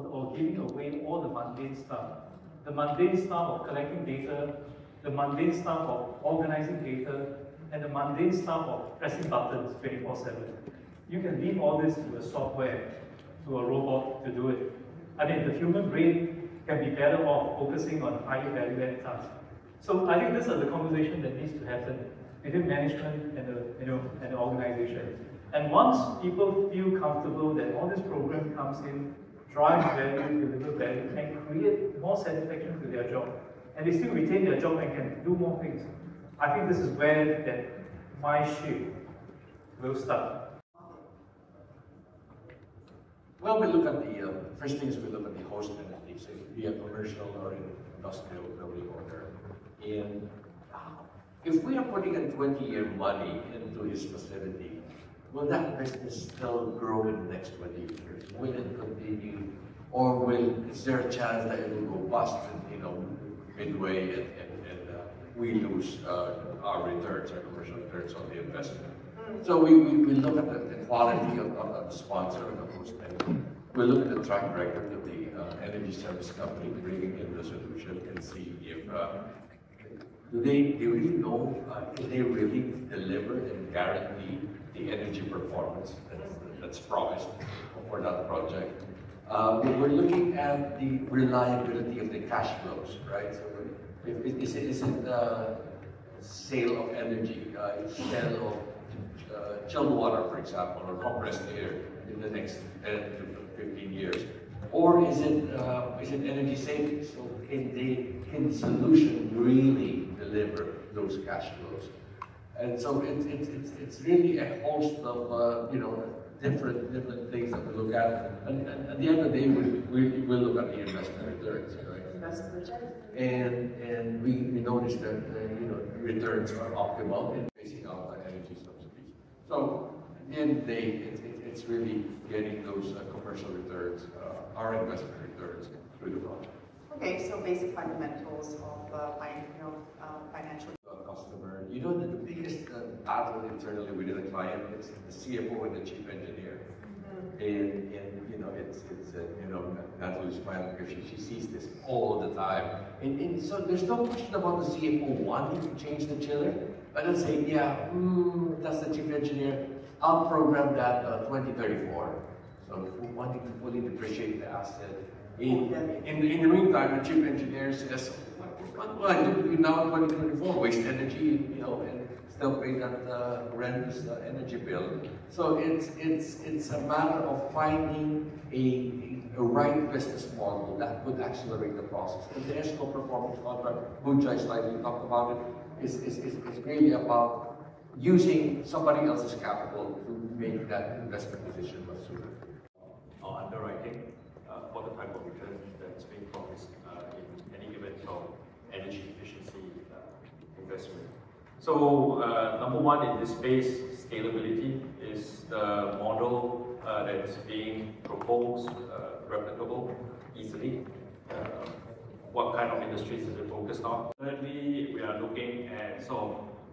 or giving away all the mundane stuff. The mundane stuff of collecting data, the mundane stuff of organizing data, and the mundane stuff of pressing buttons 24/7. You can leave all this to a software, to a robot to do it. I mean, the human brain can be better off focusing on higher value-added tasks. So I think these are the conversation that needs to happen between management and the organization. And once people feel comfortable that all this program comes in, drives value, deliver value, and create more satisfaction to their job, and they still retain their job and can do more things, I think this is where that mind shift will start. Well, we look at the, first thing is we look at the host entity, so it could be a commercial or an industrial building owner. And if we are putting a 20-year money into his facility, will that business still grow in the next 20 years? Will it continue? Or is there a chance that it will go bust midway and we lose our returns, our commercial returns on the investment? So we look at the quality of the sponsor and the host entity. We look at the track record of the energy service company bringing in the solution and see if do they really know, can they really deliver and guarantee the energy performance that's promised for that project. We're looking at the reliability of the cash flows, right? So is it sale of energy, sale of chilled water, for example, or compressed air in the next 10 to 15 years? Or is it energy savings? So can the solution really deliver those cash flows? And so it's really a host of different things that we look at. And at the end of the day, we look at the investment returns, right? Investment returns. And we notice that returns are optimal in phasing out energy subsidies. So at the end of the day, it's really getting those commercial returns, our investment returns through the project. Okay, so basic fundamentals of financial. Customer, the biggest battle internally within a client is the CFO and the chief engineer. And it's Natalie's smiling because she sees this all the time. And so there's no question about the CFO wanting to change the chiller, but they'll say, yeah, that's the chief engineer. I'll program that 2034. So wanting to fully depreciate the asset. In the meantime, the chief engineer says, what will I do between now and 2024? Waste energy, and still pay that horrendous energy bill. So it's a matter of finding a right business model that would accelerate the process. And the ESCO performance contract, Bujai slightly talked about it, is really about using somebody else's capital to make that investment decision much sooner. Underwriting for the type of return that's being promised in any given energy efficiency investment. So number one in this space, scalability is the model that is being proposed, replicable easily. What kind of industries is it focused on? Thirdly, we are looking at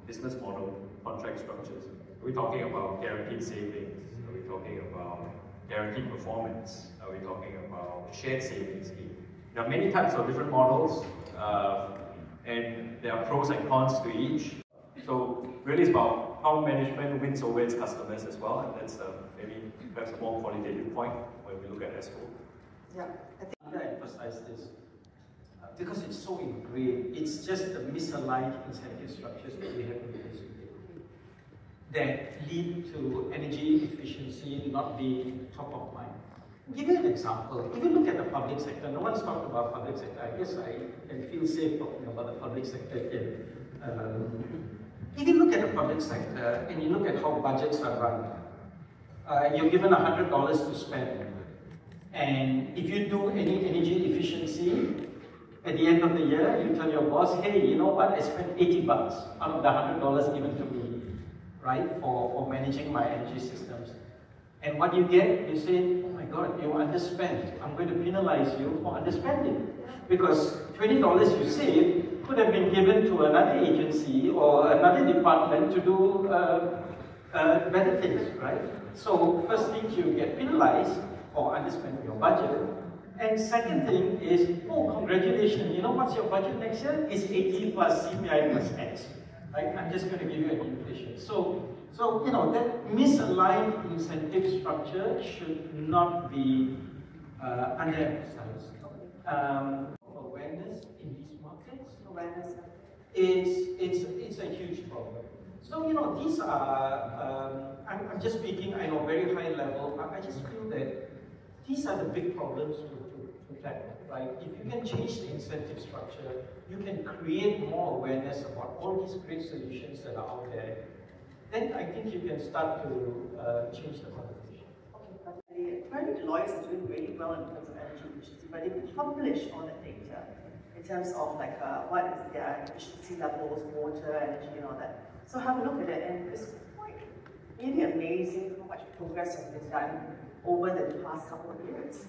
business model, contract structures. Are we talking about guaranteed savings? Are we talking about guaranteed performance? Are we talking about shared savings scheme? There are many types of different models, and there are pros and cons to each. So really it's about how management wins over its customers as well, and that's perhaps a more qualitative point when we look at ESCO. Yeah, I think I emphasize this because it's so ingrained. It's just the misaligned incentive structures that we have in place that lead to energy efficiency not being top of mind. Give you an example. If you look at the public sector, no one's talked about public sector. I guess I can feel safe talking about the public sector here. If you look at the public sector and you look at how budgets are run, you're given $100 to spend. And if you do any energy efficiency, at the end of the year, you tell your boss, hey, you know what, I spent $80 out of the $100 given to me, right, for managing my energy systems. And what you get, you say, oh my God, you underspent. I'm going to penalize you for underspending. Because $20 you saved could have been given to another agency or another department to do better things, right? So firstly, you get penalized for underspending your budget. And second thing is, oh, congratulations, you know what's your budget next year? It's 80 plus CPI plus X. Right? I'm just going to give you an inflation. So you know, that misaligned incentive structure should not be underemphasized. Awareness in these markets, it's a huge problem. So you know, these are, I'm just speaking, I know, very high level. I just feel that these are the big problems to tackle, right? If you can change the incentive structure, you can create more awareness about all these great solutions that are out there, then I think you can start to change the conversation. Okay, apparently Deloitte is doing really well in terms of energy efficiency, but they publish all the data in terms of like what is their efficiency levels, water, energy, and all that. So have a look at it, and it's quite really amazing how much progress has been done over the past couple of years,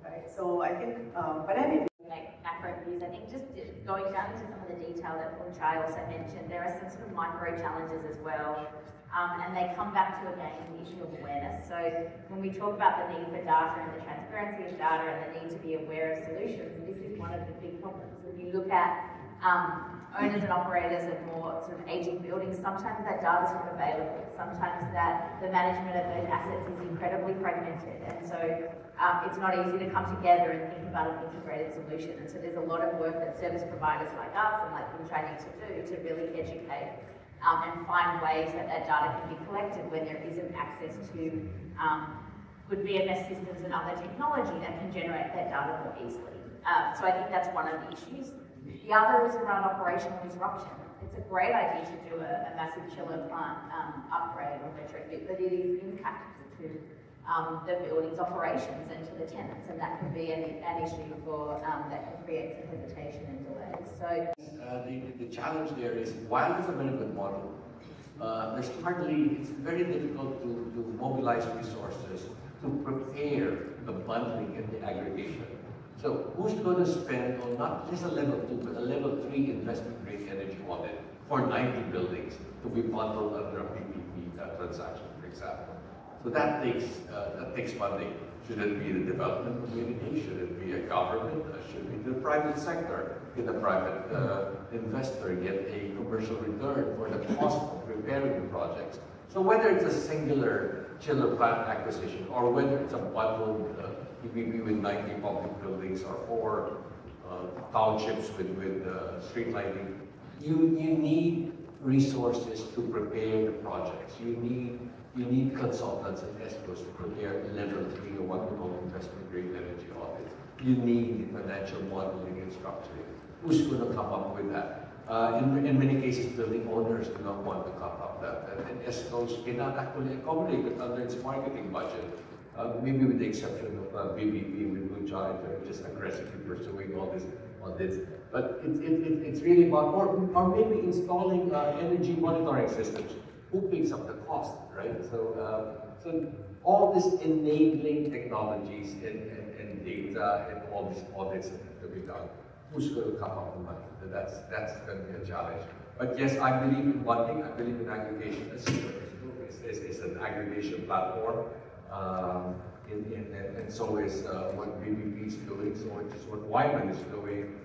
right? So I think, but then make macro views. I think just going down into some of the detail that Chai also mentioned, there are some sort of micro challenges as well, and they come back to again the issue of awareness. So when we talk about the need for data and the transparency of data and the need to be aware of solutions, this is one of the big problems. If you look at owners and operators of more sort of aging buildings, sometimes that data is not available. Sometimes that the management of those assets is incredibly fragmented, and so it's not easy to come together and think about an integrated solution. And so there's a lot of work that service providers like us and like Punchai need to do to really educate and find ways that that data can be collected when there isn't access to good BMS systems and other technology that can generate that data more easily. So I think that's one of the issues. The other is around operational disruption. It's a great idea to do a massive chiller plant upgrade or retrofit, but it is impactful to the building's operations and to the tenants, and that can be an issue for that can create some hesitation and delays. So the challenge there is, while it's a very good model, it's very difficult to mobilize resources to prepare the bundling and the aggregation. So who's going to spend on not just a level 2, but a level 3 investment grade energy audit for 90 buildings to be bundled under a PPP transaction, for example? So that takes funding. Should it be the development community? Should it be a government? Should it be the private sector? Can the private investor get a commercial return for the cost of preparing the projects? So whether it's a singular chiller plant acquisition or whether it's a bundled PPP with 90 public buildings or 4 townships with street lighting, you need resources to prepare the projects. You need consultants and ESCOs to prepare level 3 or what we call investment grade energy audits. You need financial modeling and structuring. Who's going to come up with that? In many cases, building owners do not want to come up with that, and ESCOs cannot actually accommodate it under its marketing budget. Maybe with the exception of BBP with Punchai, they're just aggressively pursuing all this. But it's really about, or maybe installing energy monitoring systems. Who picks up the cost, right? So all these enabling technologies and data and all these audits that have to be done, who's going to come up with money? That's going to be a challenge. But yes, I believe in one thing. I believe in aggregation. It's an aggregation platform. And so is what BBP is doing, so is what Wyman is doing.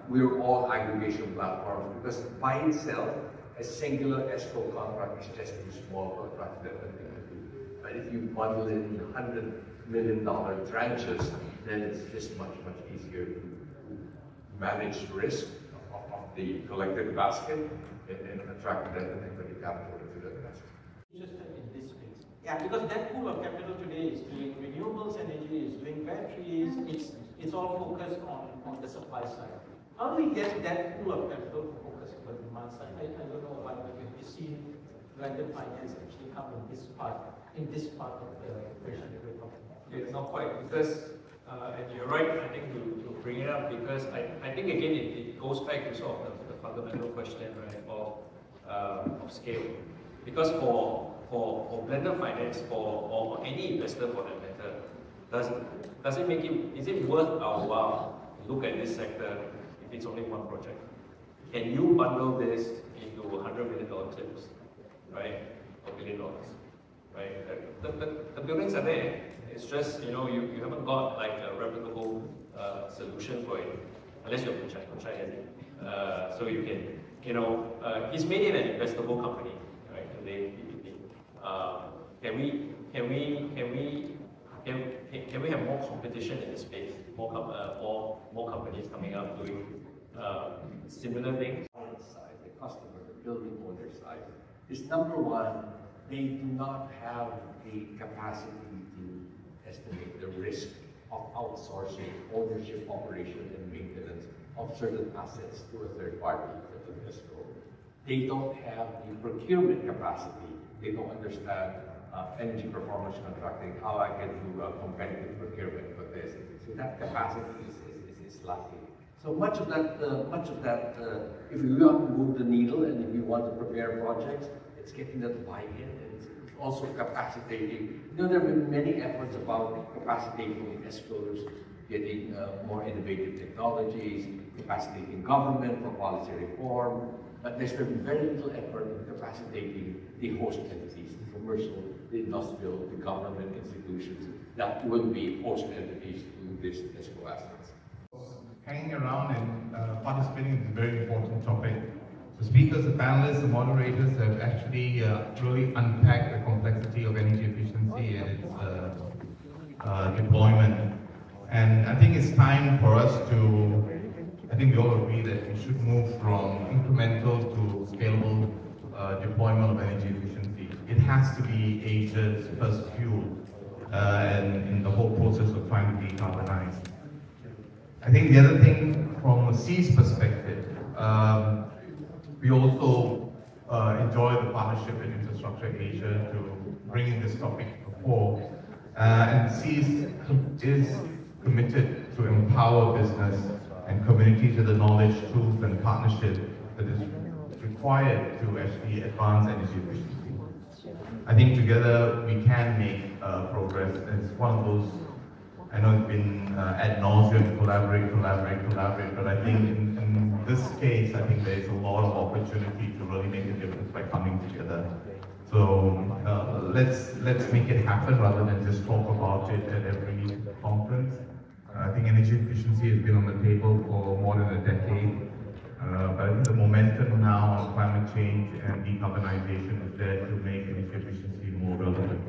We're all aggregation platforms because by itself, a singular ESCO contract is just too small for a contract that we can do. But if you bundle it in $100 million tranches, then it's just much easier to manage risk of the collected basket and attract that equity capital into the investment. Interested in this space. Yeah, because that pool of capital today is doing renewables energy, is doing batteries, it's all focused on the supply side. How do we get that pool of capital to focus on the demand side? I don't know why, but we've seen blended finance actually come in this part of the equation that we're talking about. It's not quite, because, and you're right, I think, to bring it up, because I think again it goes back to sort of the fundamental question, right, of scale. Because for blended finance, or any investor for that matter, does it make it, is it worth our while to look at this sector if it's only one project? Can you bundle this into $100 million clips, right? Or $1 billion, right? The buildings are there. It's just, you know, you haven't got like a replicable solution for it, unless you're Punchai has it. So you can, he's made it an investable company, right? Today, can we have more competition in the space? More companies coming up doing similar things. Side, the customer, the building owner side, is number one, they do not have the capacity to estimate the risk of outsourcing ownership, operation, and maintenance of certain assets to a third party, such as escrow. They don't have the procurement capacity. They don't understand energy performance contracting, how I can do competitive procurement for this. So that capacity is lacking. So much of that, if we want to move the needle and if we want to prepare projects, it's getting that buy-in, and it's also capacitating. There have been many efforts about capacitating escrows, getting more innovative technologies, capacitating government for policy reform, but there's been very little effort in capacitating the host entities, the commercial, the industrial, the government institutions that will be host entities to this escrow assets. Hanging around and participating in a very important topic. The speakers, the panelists, the moderators have actually really unpacked the complexity of energy efficiency and its deployment. And I think it's time for us to, I think we all agree that we should move from incremental to scalable deployment of energy efficiency. It has to be Asia's first fuel and in the whole process of trying to decarbonize. I think the other thing from a ACES perspective, we also enjoy the partnership with Infrastructure Asia to bring this topic before. And ACES is committed to empower business and communities with the knowledge, tools, and partnership that is required to actually advance energy efficiency. I think together we can make progress. It's one of those, I know it's been ad nauseum, collaborate, but I think in this case, I think there's a lot of opportunity to really make a difference by coming together. So let's make it happen rather than just talk about it at every conference. I think energy efficiency has been on the table for more than a decade, but I think the momentum now on climate change and decarbonization is there to make energy efficiency more relevant.